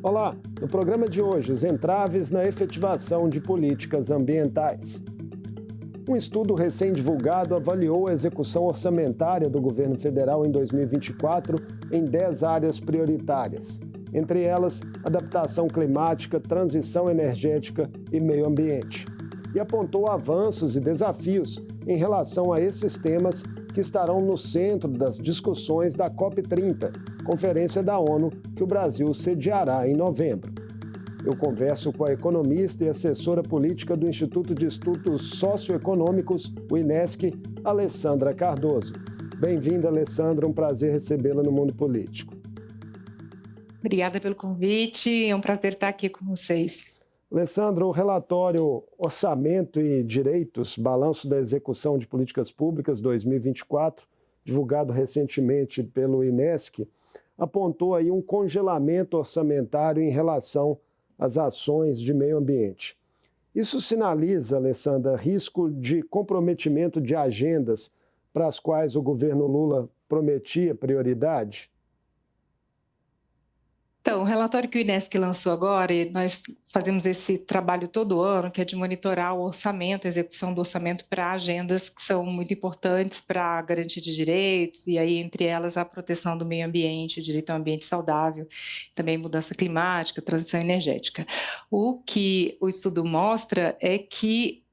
Olá, no programa de hoje, os entraves na efetivação de políticas ambientais. Um estudo recém-divulgado avaliou a execução orçamentária do governo federal em 2024 em 10 áreas prioritárias, entre elas adaptação climática, transição energética e meio ambiente, e apontou avanços e desafios em relação a esses temas que estarão no centro das discussões da COP30, Conferência da ONU que o Brasil sediará em novembro. Eu converso com a economista e assessora política do Instituto de Estudos Socioeconômicos, o INESC, Alessandra Cardoso. Bem-vinda, Alessandra, um prazer recebê-la no Mundo Político. Obrigada pelo convite, é um prazer estar aqui com vocês. Alessandra, o relatório Orçamento e Direitos, Balanço da Execução de Políticas Públicas 2024, divulgado recentemente pelo INESC, apontou aí um congelamento orçamentário em relação às ações de meio ambiente. Isso sinaliza, Alessandra, risco de comprometimento de agendas para as quais o governo Lula prometia prioridade? Então, o relatório que o INESC lançou agora, e nós fazemos esse trabalho todo ano, que é de monitorar o orçamento, a execução do orçamento para agendas que são muito importantes para a garantia de direitos, e aí entre elas a proteção do meio ambiente, o direito ao ambiente saudável, também mudança climática, transição energética. O que o estudo mostra é que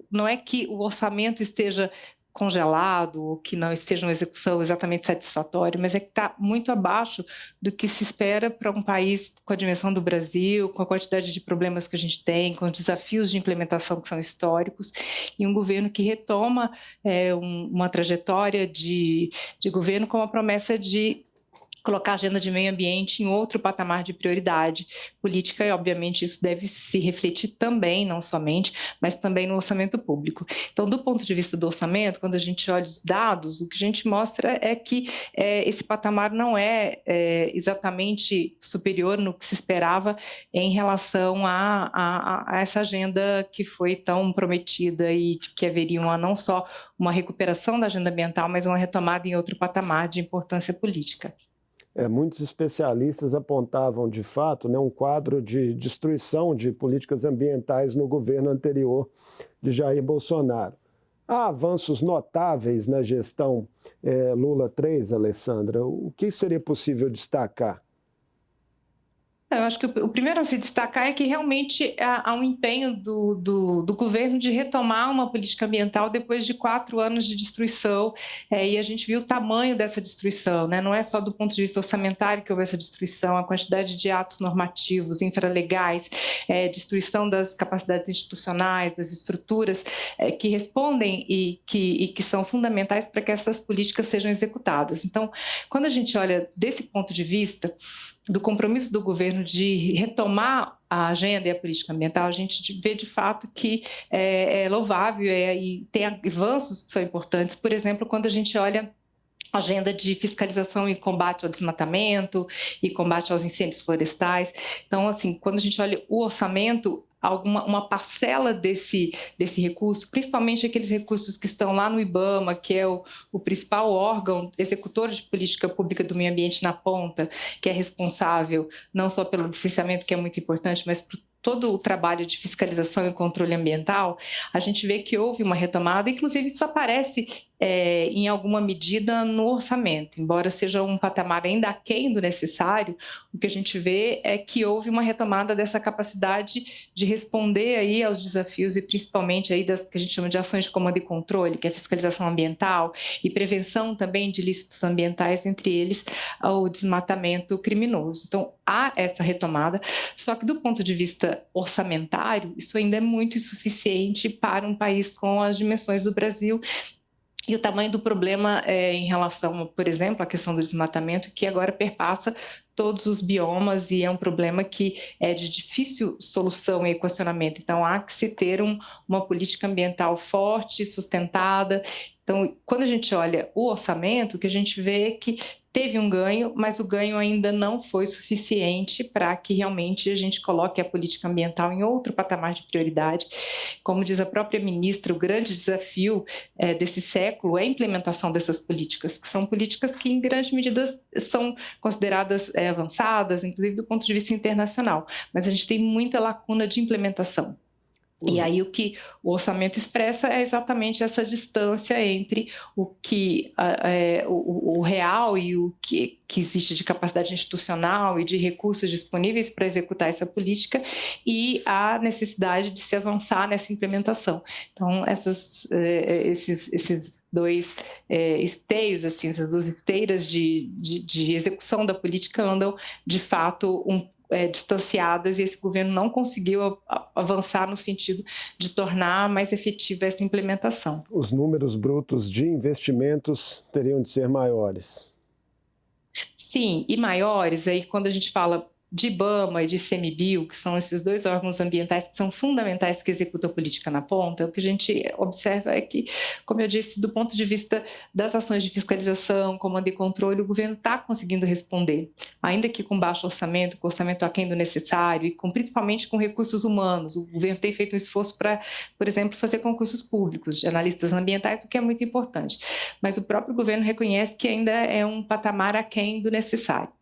não é que o orçamento esteja congelado ou que não esteja uma execução exatamente satisfatória, mas é que está muito abaixo do que se espera para um país com a dimensão do Brasil, com a quantidade de problemas que a gente tem, com os desafios de implementação que são históricos, e um governo que retoma uma trajetória de governo com a promessa de colocar a agenda de meio ambiente em outro patamar de prioridade política, e obviamente isso deve se refletir também, não somente, mas também no orçamento público. Então, do ponto de vista do orçamento, quando a gente olha os dados, o que a gente mostra é que esse patamar não é exatamente superior no que se esperava em relação a essa agenda que foi tão prometida e que haveria não só uma recuperação da agenda ambiental, mas uma retomada em outro patamar de importância política. Muitos especialistas apontavam, de fato, um quadro de destruição de políticas ambientais no governo anterior de Jair Bolsonaro. Há avanços notáveis na gestão Lula 3, Alessandra. O que seria possível destacar? Eu acho que o primeiro a se destacar é que realmente há um empenho do governo de retomar uma política ambiental depois de 4 anos de destruição, e a gente viu o tamanho dessa destruição, né? Não é só do ponto de vista orçamentário que houve essa destruição, a quantidade de atos normativos, infralegais, destruição das capacidades institucionais, das estruturas que respondem e que são fundamentais para que essas políticas sejam executadas. Então, quando a gente olha desse ponto de vista, do compromisso do governo de retomar a agenda e a política ambiental, a gente vê de fato que é louvável e tem avanços que são importantes. Por exemplo, quando a gente olha a agenda de fiscalização e combate ao desmatamento e combate aos incêndios florestais. Então, assim, quando a gente olha o orçamento, uma parcela desse recurso, principalmente aqueles recursos que estão lá no IBAMA, que é o principal órgão executor de política pública do meio ambiente na ponta, que é responsável não só pelo licenciamento, que é muito importante, mas por todo o trabalho de fiscalização e controle ambiental, a gente vê que houve uma retomada, inclusive isso aparece em alguma medida no orçamento, embora seja um patamar ainda aquém do necessário. O que a gente vê é que houve uma retomada dessa capacidade de responder aí aos desafios e principalmente aí das que a gente chama de ações de comando e controle, que é a fiscalização ambiental e prevenção também de ilícitos ambientais, entre eles o desmatamento criminoso. Então, há essa retomada, só que do ponto de vista orçamentário, isso ainda é muito insuficiente para um país com as dimensões do Brasil. E o tamanho do problema em relação, por exemplo, à questão do desmatamento, que agora perpassa todos os biomas e é um problema que é de difícil solução e equacionamento. Então, há que se ter uma política ambiental forte, sustentada, Então, quando a gente olha o orçamento, o que a gente vê é que teve um ganho, mas o ganho ainda não foi suficiente para que realmente a gente coloque a política ambiental em outro patamar de prioridade. Como diz a própria ministra, o grande desafio desse século é a implementação dessas políticas, que são políticas que, em grande medida, são consideradas avançadas, inclusive do ponto de vista internacional, mas a gente tem muita lacuna de implementação. E aí o que o orçamento expressa é exatamente essa distância entre o que o real e o que existe de capacidade institucional e de recursos disponíveis para executar essa política e a necessidade de se avançar nessa implementação. Então, esses dois esteios, assim, essas duas esteiras de execução da política andam, de fato, distanciadas, e esse governo não conseguiu avançar no sentido de tornar mais efetiva essa implementação. Os números brutos de investimentos teriam de ser maiores. Sim, e maiores, aí quando a gente fala de IBAMA e de ICMBio, que são esses dois órgãos ambientais que são fundamentais que executam a política na ponta, o que a gente observa é que, como eu disse, do ponto de vista das ações de fiscalização, comando e controle, o governo está conseguindo responder, ainda que com baixo orçamento, com orçamento aquém do necessário e principalmente com recursos humanos. O governo tem feito um esforço para, por exemplo, fazer concursos públicos de analistas ambientais, o que é muito importante, mas o próprio governo reconhece que ainda é um patamar aquém do necessário.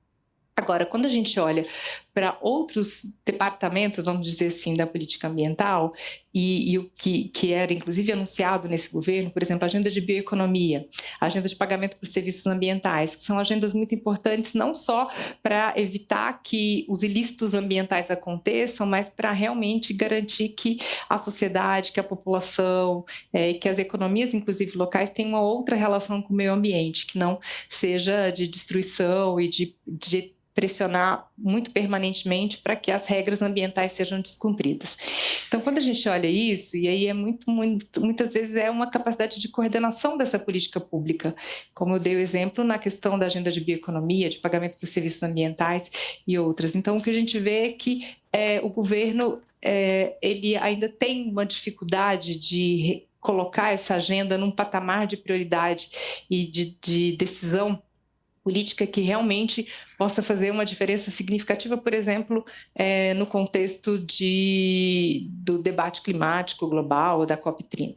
Agora, quando a gente olha para outros departamentos, vamos dizer assim, da política ambiental, e o que era inclusive anunciado nesse governo, por exemplo, a agenda de bioeconomia, a agenda de pagamento por serviços ambientais, que são agendas muito importantes não só para evitar que os ilícitos ambientais aconteçam, mas para realmente garantir que a sociedade, que a população, que as economias, inclusive locais, tenham uma outra relação com o meio ambiente, que não seja de destruição e de pressionar muito permanentemente para que as regras ambientais sejam descumpridas. Então, quando a gente olha isso, e aí muitas vezes é uma capacidade de coordenação dessa política pública, como eu dei o exemplo na questão da agenda de bioeconomia, de pagamento por serviços ambientais e outras. Então, o que a gente vê é que o governo ele ainda tem uma dificuldade de colocar essa agenda num patamar de prioridade e de decisão política que realmente possa fazer uma diferença significativa, por exemplo, no contexto do debate climático global, da COP30.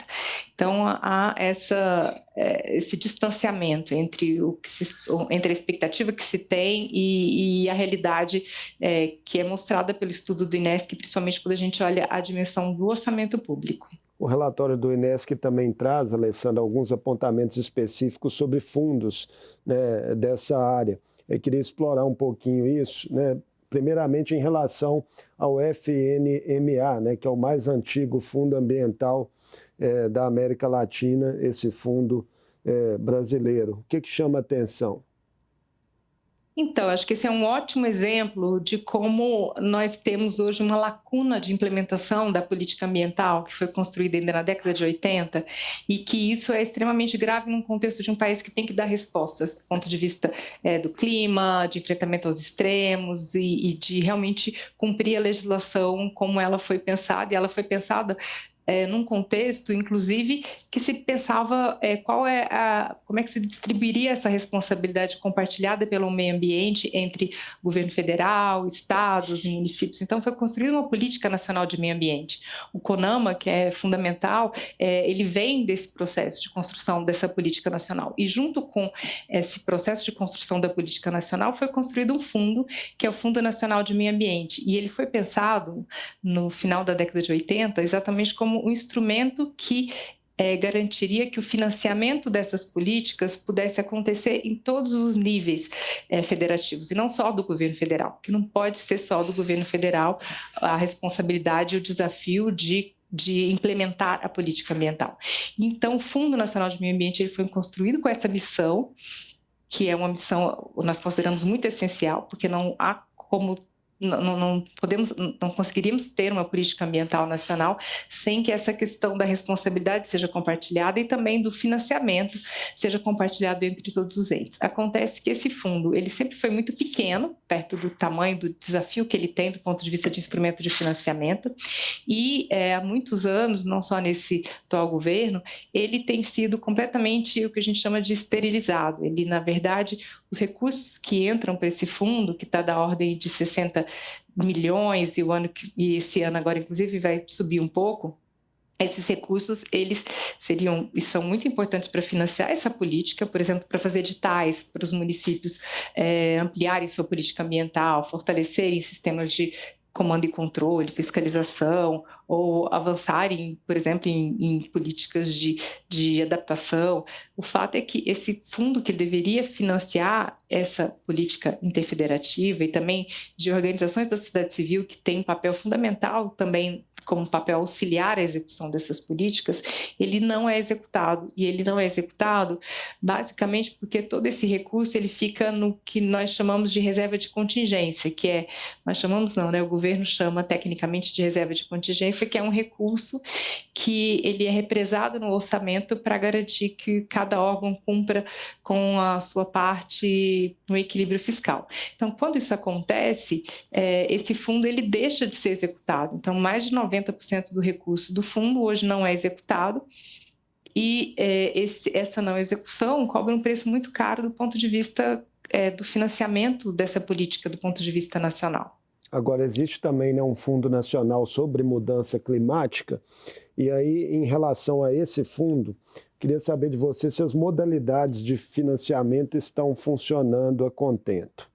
Então, há esse distanciamento entre a expectativa que se tem e a realidade que é mostrada pelo estudo do INESC, principalmente quando a gente olha a dimensão do orçamento público. O relatório do INESC também traz, Alessandra, alguns apontamentos específicos sobre fundos, né, dessa área. Eu queria explorar um pouquinho isso, né, primeiramente em relação ao FNMA, né, que é o mais antigo fundo ambiental da América Latina, esse fundo brasileiro. O que chama a atenção? Então, acho que esse é um ótimo exemplo de como nós temos hoje uma lacuna de implementação da política ambiental que foi construída ainda na década de 80 e que isso é extremamente grave num contexto de um país que tem que dar respostas do ponto de vista do clima, de enfrentamento aos extremos e de realmente cumprir a legislação como ela foi pensada, e ela foi pensada num contexto, inclusive, que se pensava como é que se distribuiria essa responsabilidade compartilhada pelo meio ambiente entre governo federal, estados e municípios. Então, foi construída uma política nacional de meio ambiente. O CONAMA, que é fundamental, ele vem desse processo de construção dessa política nacional. E junto com esse processo de construção da política nacional, foi construído um fundo, que é o Fundo Nacional de Meio Ambiente. E ele foi pensado, no final da década de 80, exatamente como um instrumento que garantiria que o financiamento dessas políticas pudesse acontecer em todos os níveis federativos, e não só do governo federal, que não pode ser só do governo federal a responsabilidade e o desafio de implementar a política ambiental. Então, o Fundo Nacional de Meio Ambiente ele foi construído com essa missão, que é uma missão nós consideramos muito essencial, porque não há como não conseguiríamos ter uma política ambiental nacional sem que essa questão da responsabilidade seja compartilhada e também do financiamento seja compartilhado entre todos os entes. Acontece que esse fundo, ele sempre foi muito pequeno, perto do tamanho do desafio que ele tem do ponto de vista de instrumento de financiamento, e há muitos anos, não só nesse atual governo, ele tem sido completamente o que a gente chama de esterilizado. Ele, na verdade, os recursos que entram para esse fundo, que está da ordem de 60 milhões, e esse ano agora, inclusive, vai subir um pouco, esses recursos, eles seriam e são muito importantes para financiar essa política, por exemplo, para fazer editais para os municípios ampliarem sua política ambiental, fortalecerem sistemas de comando e controle, fiscalização, ou avançarem, por exemplo, em políticas de adaptação. O fato é que esse fundo que deveria financiar essa política interfederativa e também de organizações da sociedade civil que tem um papel fundamental também como papel auxiliar à execução dessas políticas, ele não é executado. E ele não é executado basicamente porque todo esse recurso ele fica no que nós chamamos de reserva de contingência, que é, nós chamamos não, né? O governo chama tecnicamente de reserva de contingência, que é um recurso que ele é represado no orçamento para garantir que cada órgão cumpra com a sua parte no equilíbrio fiscal. Então, quando isso acontece, esse fundo ele deixa de ser executado. Então, mais de 90% do recurso do fundo hoje não é executado e essa não execução cobra um preço muito caro do ponto de vista do financiamento dessa política do ponto de vista nacional. Agora, existe também, né, um Fundo Nacional sobre Mudança Climática, e aí, em relação a esse fundo, queria saber de você se as modalidades de financiamento estão funcionando a contento.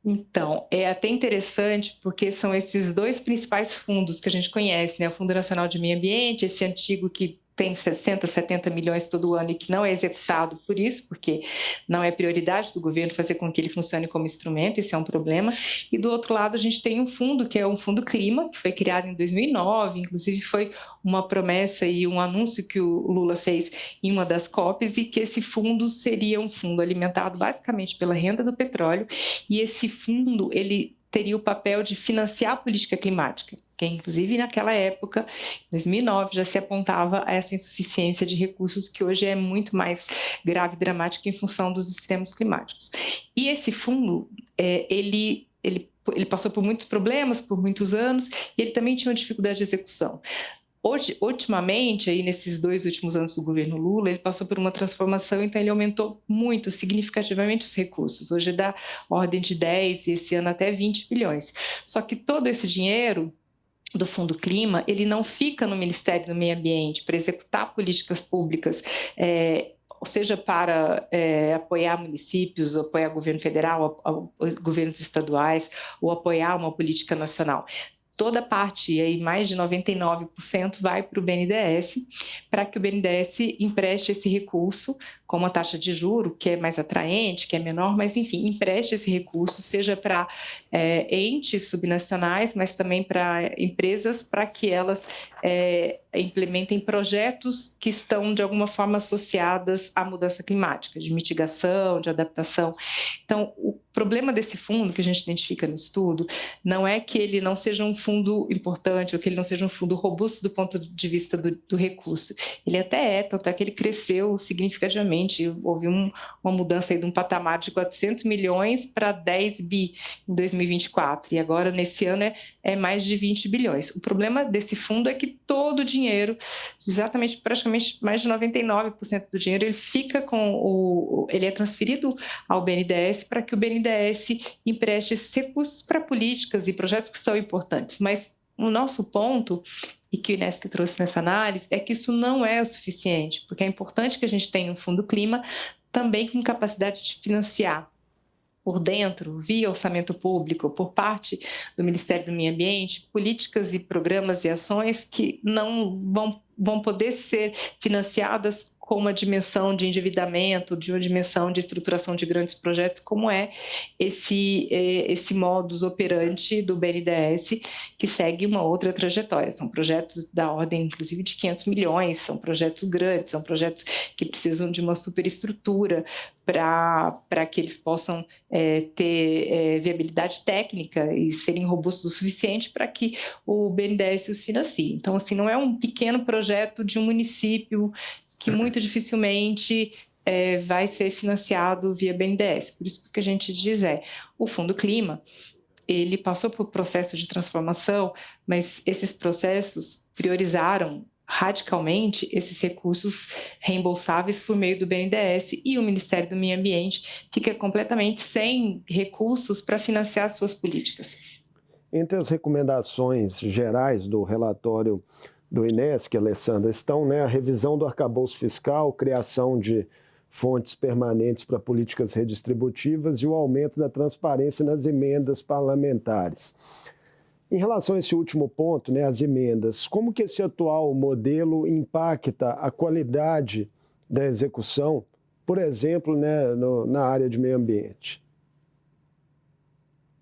Então, é até interessante porque são esses dois principais fundos que a gente conhece, né? O Fundo Nacional de Meio Ambiente, esse antigo que tem 60, 70 milhões todo ano e que não é executado por isso, porque não é prioridade do governo fazer com que ele funcione como instrumento, isso é um problema. E do outro lado a gente tem um fundo, que é um Fundo Clima, que foi criado em 2009, inclusive foi uma promessa e um anúncio que o Lula fez em uma das COPs, e que esse fundo seria um fundo alimentado basicamente pela renda do petróleo, e esse fundo, ele teria o papel de financiar a política climática, que inclusive naquela época, em 2009, já se apontava a essa insuficiência de recursos que hoje é muito mais grave e dramática em função dos extremos climáticos. E esse fundo, ele passou por muitos problemas, por muitos anos, e ele também tinha uma dificuldade de execução. Hoje, ultimamente, aí nesses 2 últimos anos do governo Lula, ele passou por uma transformação, então ele aumentou muito, significativamente os recursos. Hoje dá ordem de 10 e esse ano até 20 bilhões. Só que todo esse dinheiro do Fundo Clima, ele não fica no Ministério do Meio Ambiente para executar políticas públicas, ou seja, para apoiar municípios, apoiar governo federal, governos estaduais, ou apoiar uma política nacional. Toda parte, aí mais de 99%, vai para o BNDES, para que o BNDES empreste esse recurso com uma taxa de juro que é mais atraente, que é menor, mas, enfim, empreste esse recurso, seja para entes subnacionais, mas também para empresas, para que elas implementem projetos que estão, de alguma forma, associadas à mudança climática, de mitigação, de adaptação. Então, o problema desse fundo que a gente identifica no estudo não é que ele não seja um fundo importante ou que ele não seja um fundo robusto do ponto de vista do recurso. Ele até tanto é que ele cresceu significativamente. Houve uma mudança aí de um patamar de 400 milhões para 10 bi em 2024, e agora, nesse ano, é mais de 20 bilhões. O problema desse fundo é que todo o dinheiro, exatamente, praticamente mais de 99% do dinheiro, ele fica ele é transferido ao BNDES para que o BNDES empreste esses recursos para políticas e projetos que são importantes. Mas o nosso ponto, e que o Inesc trouxe nessa análise, é que isso não é o suficiente, porque é importante que a gente tenha um Fundo Clima também com capacidade de financiar por dentro, via orçamento público, por parte do Ministério do Meio Ambiente, políticas e programas e ações que não vão poder ser financiadas com uma dimensão de endividamento, de uma dimensão de estruturação de grandes projetos, como é esse modus operandi do BNDES, que segue uma outra trajetória. São projetos da ordem, inclusive, de 500 milhões, são projetos grandes, são projetos que precisam de uma superestrutura para que eles possam ter viabilidade técnica e serem robustos o suficiente para que o BNDES os financie. Então, assim, não é um pequeno projeto de um município que muito dificilmente vai ser financiado via BNDES. Por isso que a gente diz o Fundo Clima, ele passou por processo de transformação, mas esses processos priorizaram radicalmente esses recursos reembolsáveis por meio do BNDES, e o Ministério do Meio Ambiente fica completamente sem recursos para financiar suas políticas. Entre as recomendações gerais do relatório do INESC, Alessandra, estão a revisão do arcabouço fiscal, criação de fontes permanentes para políticas redistributivas e o aumento da transparência nas emendas parlamentares. Em relação a esse último ponto, as emendas, como que esse atual modelo impacta a qualidade da execução, por exemplo, na área de meio ambiente?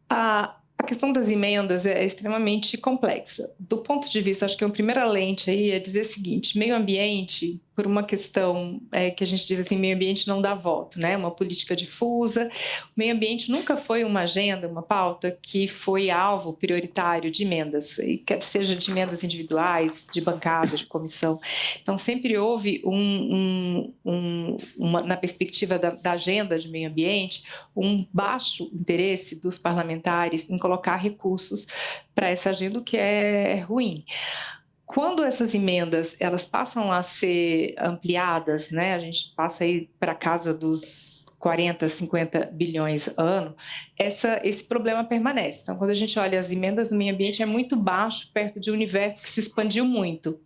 A questão das emendas é extremamente complexa. Do ponto de vista, acho que a primeira lente aí é dizer o seguinte: meio ambiente, por uma questão que a gente diz assim, meio ambiente não dá voto, uma política difusa. O meio ambiente nunca foi uma agenda, uma pauta que foi alvo prioritário de emendas, quer seja de emendas individuais, de bancada, de comissão. Então, sempre houve na perspectiva da agenda de meio ambiente, um baixo interesse dos parlamentares em colocar recursos para essa agenda, o que é ruim. Quando essas emendas elas passam a ser ampliadas, a gente passa aí para casa dos 40, 50 bilhões ano, esse problema permanece. Então, quando a gente olha as emendas no meio ambiente, é muito baixo perto de um universo que se expandiu muito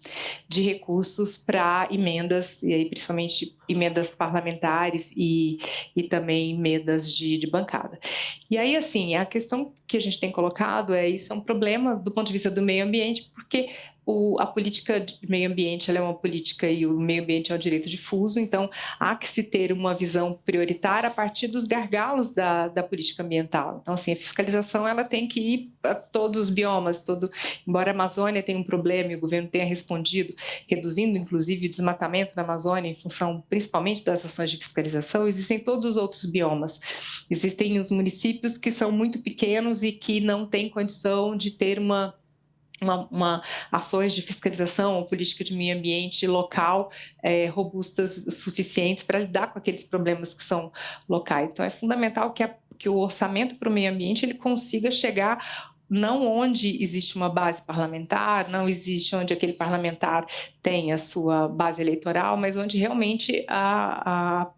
de recursos para emendas, e aí principalmente emendas parlamentares e também emendas de bancada. E aí, assim, a questão que a gente tem colocado isso é um problema do ponto de vista do meio ambiente, porque a política de meio ambiente ela é uma política e o meio ambiente é um direito difuso, então há que se ter uma visão prioritária a partir dos gargalos da política ambiental. Então, assim, a fiscalização ela tem que ir para todos os biomas, embora a Amazônia tenha um problema e o governo tenha respondido, reduzindo inclusive o desmatamento na Amazônia em função principalmente das ações de fiscalização, existem todos os outros biomas. Existem os municípios que são muito pequenos e que não têm condição de ter ações de fiscalização ou política de meio ambiente local robustas suficientes para lidar com aqueles problemas que são locais. Então, é fundamental que o orçamento para o meio ambiente ele consiga chegar não onde existe uma base parlamentar, não existe onde aquele parlamentar tem a sua base eleitoral, mas onde realmente a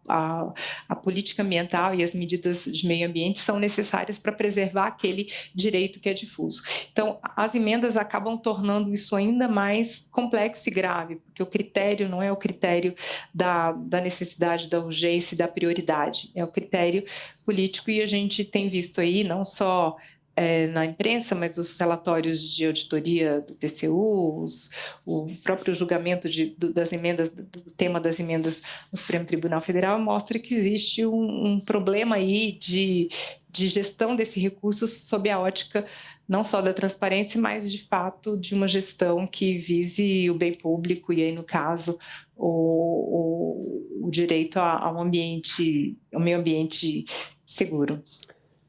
política ambiental e as medidas de meio ambiente são necessárias para preservar aquele direito que é difuso. Então, as emendas acabam tornando isso ainda mais complexo e grave, porque o critério não é o critério da necessidade, da urgência e da prioridade, é o critério político, e a gente tem visto aí não só na imprensa, mas os relatórios de auditoria do TCU, o próprio julgamento das emendas, do tema das emendas no Supremo Tribunal Federal mostra que existe um problema aí de gestão desse recurso sob a ótica não só da transparência, mas de fato de uma gestão que vise o bem público e aí no caso o direito ao meio ambiente seguro.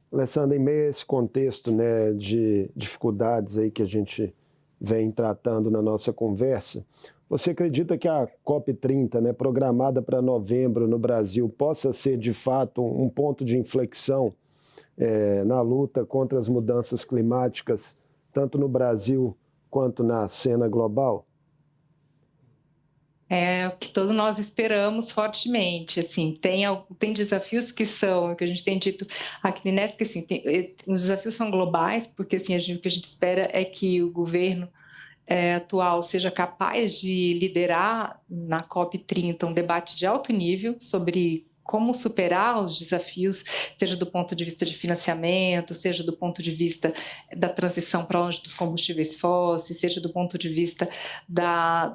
Alessandra, em meio a esse contexto de dificuldades aí que a gente vem tratando na nossa conversa, você acredita que a COP30, programada para novembro no Brasil, possa ser de fato um ponto de inflexão na luta contra as mudanças climáticas, tanto no Brasil quanto na cena global? É o que todos nós esperamos fortemente. Assim, tem desafios que a gente tem dito aqui no INESC, assim, os desafios são globais, porque assim, o que a gente espera é que o governo atual seja capaz de liderar na COP30 um debate de alto nível sobre como superar os desafios, seja do ponto de vista de financiamento, seja do ponto de vista da transição para longe dos combustíveis fósseis, seja do ponto de vista da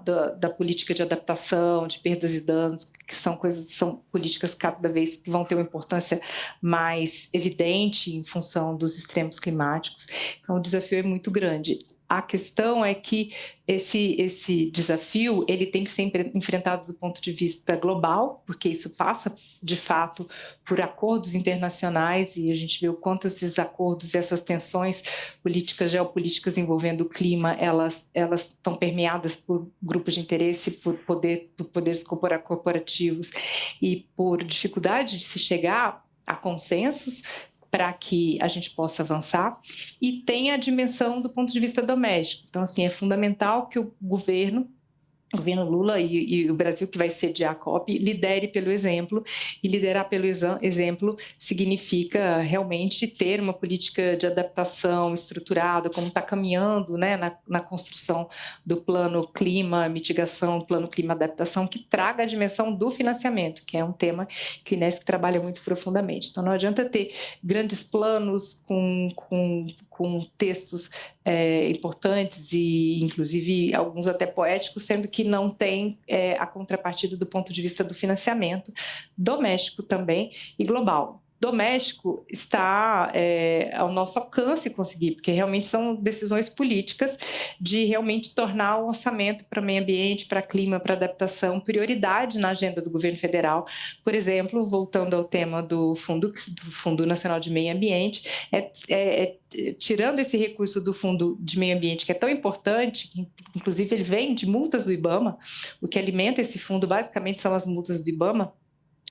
política de adaptação, de perdas e danos, que são políticas cada vez que vão ter uma importância mais evidente em função dos extremos climáticos. Então, o desafio é muito grande. A questão é que esse desafio ele tem que ser enfrentado do ponto de vista global, porque isso passa, de fato, por acordos internacionais, e a gente vê o quanto esses acordos e essas tensões políticas, geopolíticas envolvendo o clima, elas estão permeadas por grupos de interesse, por poderes corporativos e por dificuldade de se chegar a consensos para que a gente possa avançar, e tem a dimensão do ponto de vista doméstico. Então, assim, é fundamental que o governo Lula e o Brasil, que vai sediar a COP, lidere pelo exemplo, e liderar pelo exemplo significa realmente ter uma política de adaptação estruturada, como está caminhando, né, na construção do plano clima, mitigação, plano clima adaptação, que traga a dimensão do financiamento, que é um tema que o INESC trabalha muito profundamente. Então, não adianta ter grandes planos com textos importantes e, inclusive, alguns até poéticos, sendo que não tem a contrapartida do ponto de vista do financiamento, doméstico também e global. Doméstico está ao nosso alcance conseguir, porque realmente são decisões políticas de realmente tornar o orçamento para o meio ambiente, para clima, para adaptação, prioridade na agenda do governo federal. Por exemplo, voltando ao tema do Fundo Nacional de Meio Ambiente, tirando esse recurso do Fundo de Meio Ambiente, que é tão importante, que inclusive ele vem de multas do IBAMA, o que alimenta esse fundo basicamente são as multas do IBAMA,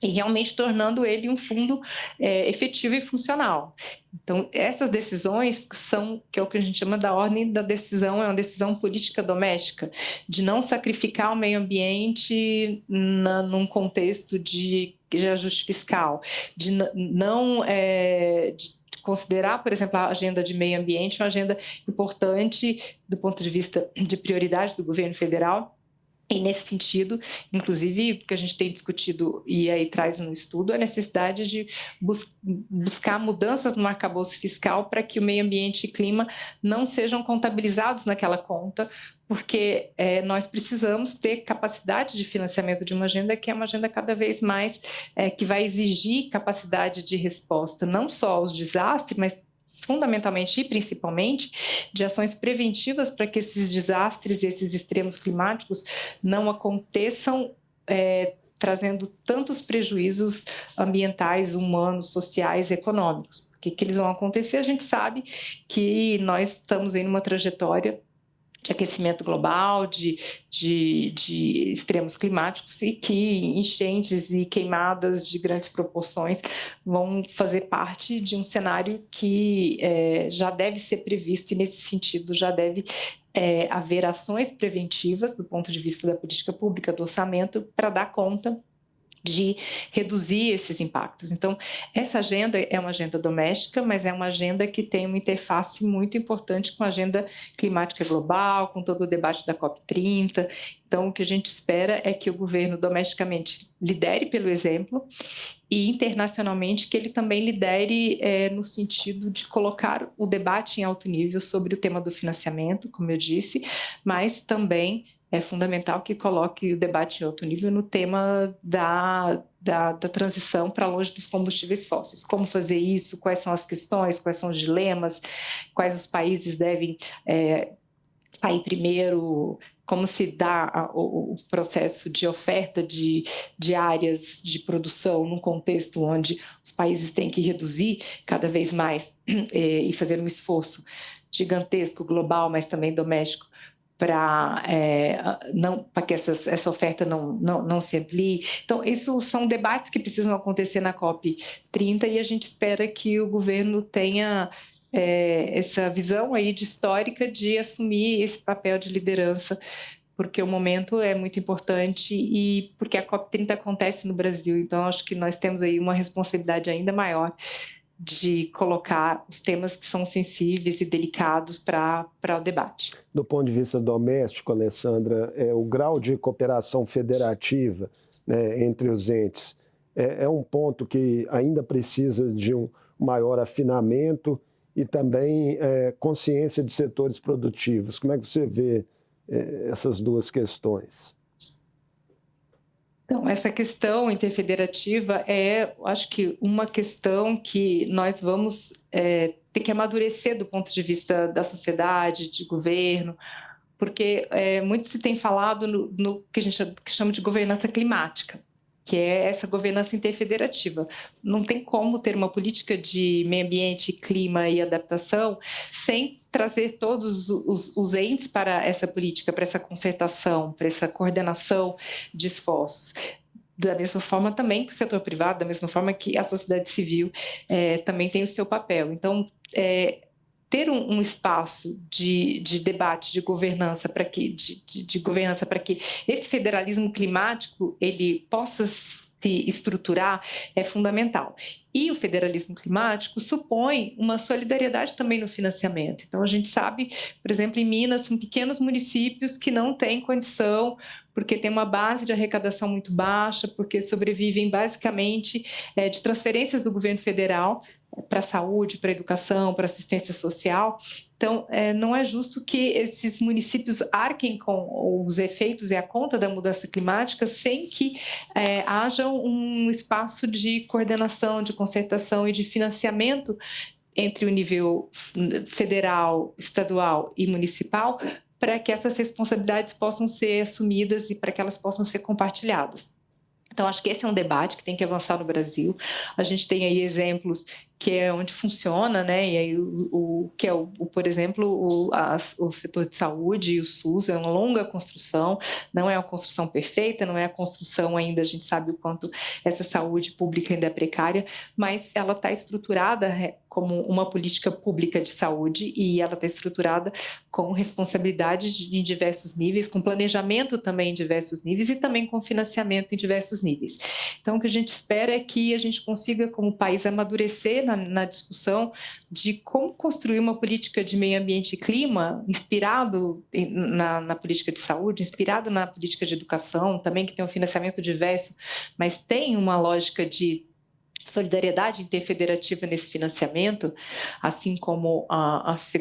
e realmente tornando ele um fundo efetivo e funcional. Então, essas decisões que é o que a gente chama da ordem da decisão, é uma decisão política doméstica, de não sacrificar o meio ambiente num contexto de ajuste fiscal, de não considerar, por exemplo, a agenda de meio ambiente uma agenda importante do ponto de vista de prioridade do governo federal. E, nesse sentido, inclusive, o que a gente tem discutido e aí traz no estudo, a necessidade de buscar mudanças no arcabouço fiscal para que o meio ambiente e clima não sejam contabilizados naquela conta, porque nós precisamos ter capacidade de financiamento de uma agenda que é uma agenda cada vez mais que vai exigir capacidade de resposta, não só aos desastres, mas fundamentalmente e principalmente de ações preventivas para que esses desastres e esses extremos climáticos não aconteçam trazendo tantos prejuízos ambientais, humanos, sociais e econômicos. O que eles vão acontecer? A gente sabe que nós estamos em uma trajetória de aquecimento global, de extremos climáticos, e que enchentes e queimadas de grandes proporções vão fazer parte de um cenário que já deve ser previsto, e nesse sentido já deve haver ações preventivas do ponto de vista da política pública, do orçamento, para dar conta de reduzir esses impactos. Então, essa agenda é uma agenda doméstica, mas é uma agenda que tem uma interface muito importante com a agenda climática global, com todo o debate da COP30. Então, o que a gente espera é que o governo domesticamente lidere pelo exemplo e internacionalmente que ele também lidere no sentido de colocar o debate em alto nível sobre o tema do financiamento, como eu disse, mas também é fundamental que coloque o debate em alto nível no tema da transição para longe dos combustíveis fósseis. Como fazer isso? Quais são as questões? Quais são os dilemas? Quais os países devem sair primeiro? Como se dá o processo de oferta de áreas de produção num contexto onde os países têm que reduzir cada vez mais e fazer um esforço gigantesco, global, mas também doméstico, para que essa oferta não se amplie. Então, isso são debates que precisam acontecer na COP30, e a gente espera que o governo tenha essa visão aí histórica de assumir esse papel de liderança, porque o momento é muito importante e porque a COP30 acontece no Brasil. Então, acho que nós temos aí uma responsabilidade ainda maior de colocar os temas que são sensíveis e delicados para o debate. Do ponto de vista doméstico, Alessandra, o grau de cooperação federativa, né, entre os entes é um ponto que ainda precisa de um maior afinamento e também consciência de setores produtivos. Como é que você vê essas duas questões? Então, essa questão interfederativa acho que, uma questão que nós vamos ter que amadurecer do ponto de vista da sociedade, de governo, porque muito se tem falado no que a gente chama de governança climática, que é essa governança interfederativa. Não tem como ter uma política de meio ambiente, clima e adaptação sem trazer todos os entes para essa política, para essa concertação, para essa coordenação de esforços. Da mesma forma também que o setor privado, da mesma forma que a sociedade civil também tem o seu papel. Então, ter um espaço de debate, de governança para que esse federalismo climático ele possa se estruturar é fundamental. E o federalismo climático supõe uma solidariedade também no financiamento. Então, a gente sabe, por exemplo, em Minas, são pequenos municípios que não têm condição, porque tem uma base de arrecadação muito baixa, porque sobrevivem basicamente de transferências do governo federal para a saúde, para a educação, para a assistência social. Então, não é justo que esses municípios arquem com os efeitos e a conta da mudança climática sem que haja um espaço de coordenação, de concertação e de financiamento entre o nível federal, estadual e municipal, para que essas responsabilidades possam ser assumidas e para que elas possam ser compartilhadas. Então, acho que esse é um debate que tem que avançar no Brasil. A gente tem aí exemplos que é onde funciona, né? E aí por exemplo, o setor de saúde e o SUS é uma longa construção, não é uma construção perfeita, não é a construção ainda, a gente sabe o quanto essa saúde pública ainda é precária, mas ela está estruturada como uma política pública de saúde e ela está estruturada com responsabilidade em diversos níveis, com planejamento também em diversos níveis e também com financiamento em diversos níveis. Então, o que a gente espera é que a gente consiga, como país, amadurecer na discussão de como construir uma política de meio ambiente e clima inspirado na política de saúde, inspirado na política de educação, também que tem um financiamento diverso, mas tem uma lógica de solidariedade interfederativa nesse financiamento, assim como assim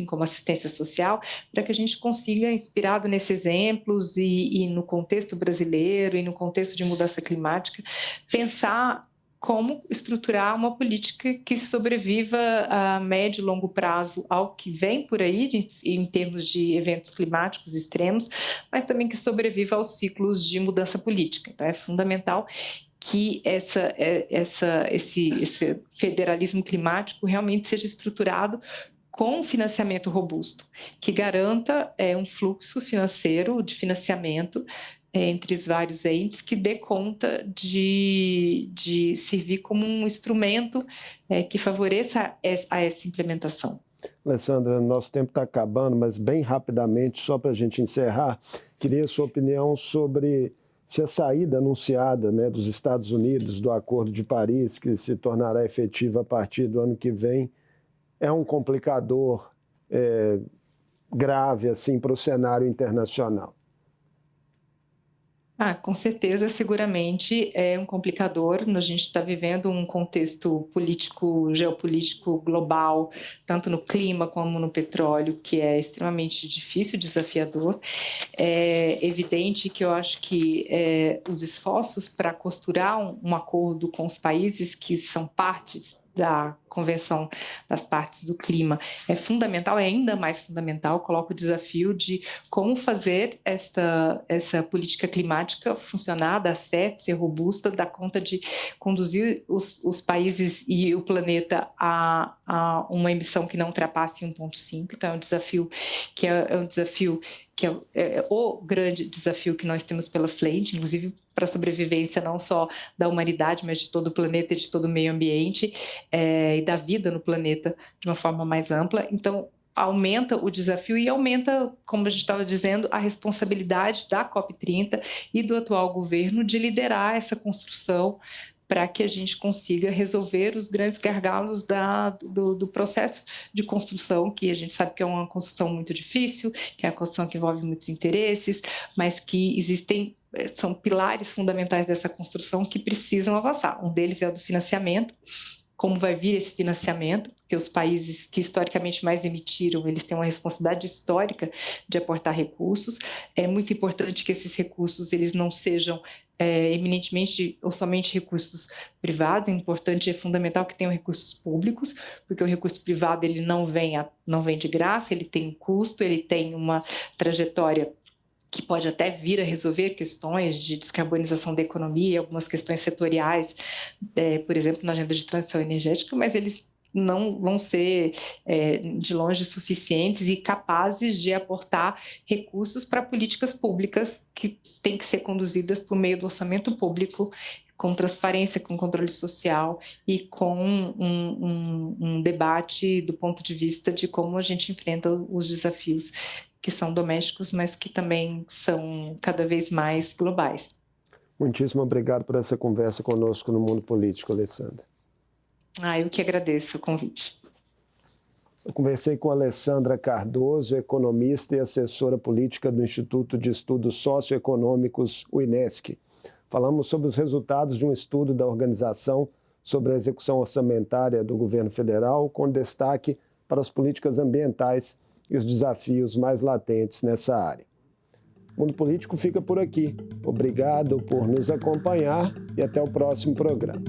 como a assistência social, para que a gente consiga, inspirado nesses exemplos e no contexto brasileiro e no contexto de mudança climática, pensar como estruturar uma política que sobreviva a médio e longo prazo ao que vem por aí em termos de eventos climáticos extremos, mas também que sobreviva aos ciclos de mudança política. Então, é fundamental que esse federalismo climático realmente seja estruturado com um financiamento robusto, que garanta um fluxo financeiro de financiamento entre os vários entes, que dê conta de servir como um instrumento que favoreça essa implementação. Alessandra, nosso tempo está acabando, mas bem rapidamente, só para a gente encerrar, queria a sua opinião sobre se a saída anunciada, né, dos Estados Unidos do Acordo de Paris, que se tornará efetiva a partir do ano que vem, é um complicador grave assim, para o cenário internacional. Com certeza, seguramente é um complicador. A gente está vivendo um contexto político, geopolítico global, tanto no clima como no petróleo, que é extremamente difícil, desafiador. É evidente que eu acho que os esforços para costurar um acordo com os países que são partes da Convenção das Partes do Clima é fundamental, é ainda mais fundamental. Coloca o desafio de como fazer essa política climática funcionar, dar certo, ser robusta, dar conta de conduzir os países e o planeta a uma emissão que não ultrapasse 1,5. Então, é um desafio que é o grande desafio que nós temos pela frente, inclusive para a sobrevivência não só da humanidade, mas de todo o planeta e de todo o meio ambiente e da vida no planeta de uma forma mais ampla. Então, aumenta o desafio e aumenta, como a gente estava dizendo, a responsabilidade da COP30 e do atual governo de liderar essa construção para que a gente consiga resolver os grandes gargalos do processo de construção, que a gente sabe que é uma construção muito difícil, que é uma construção que envolve muitos interesses, mas que são pilares fundamentais dessa construção que precisam avançar. Um deles é o do financiamento. Como vai vir esse financiamento, porque os países que historicamente mais emitiram, eles têm uma responsabilidade histórica de aportar recursos. É muito importante que esses recursos eles não sejam eminentemente ou somente recursos privados. É importante, é fundamental que tenham recursos públicos, porque o recurso privado ele não vem de graça, ele tem um custo, ele tem uma trajetória que pode até vir a resolver questões de descarbonização da economia, algumas questões setoriais, por exemplo, na agenda de transição energética, mas eles não vão ser de longe suficientes e capazes de aportar recursos para políticas públicas que têm que ser conduzidas por meio do orçamento público, com transparência, com controle social e com um debate do ponto de vista de como a gente enfrenta os desafios que são domésticos, mas que também são cada vez mais globais. Muitíssimo obrigado por essa conversa conosco no Mundo Político, Alessandra. Eu que agradeço o convite. Eu conversei com Alessandra Cardoso, economista e assessora política do Instituto de Estudos Socioeconômicos, o INESC. Falamos sobre os resultados de um estudo da organização sobre a execução orçamentária do governo federal, com destaque para as políticas ambientais e os desafios mais latentes nessa área. O Mundo Político fica por aqui. Obrigado por nos acompanhar e até o próximo programa.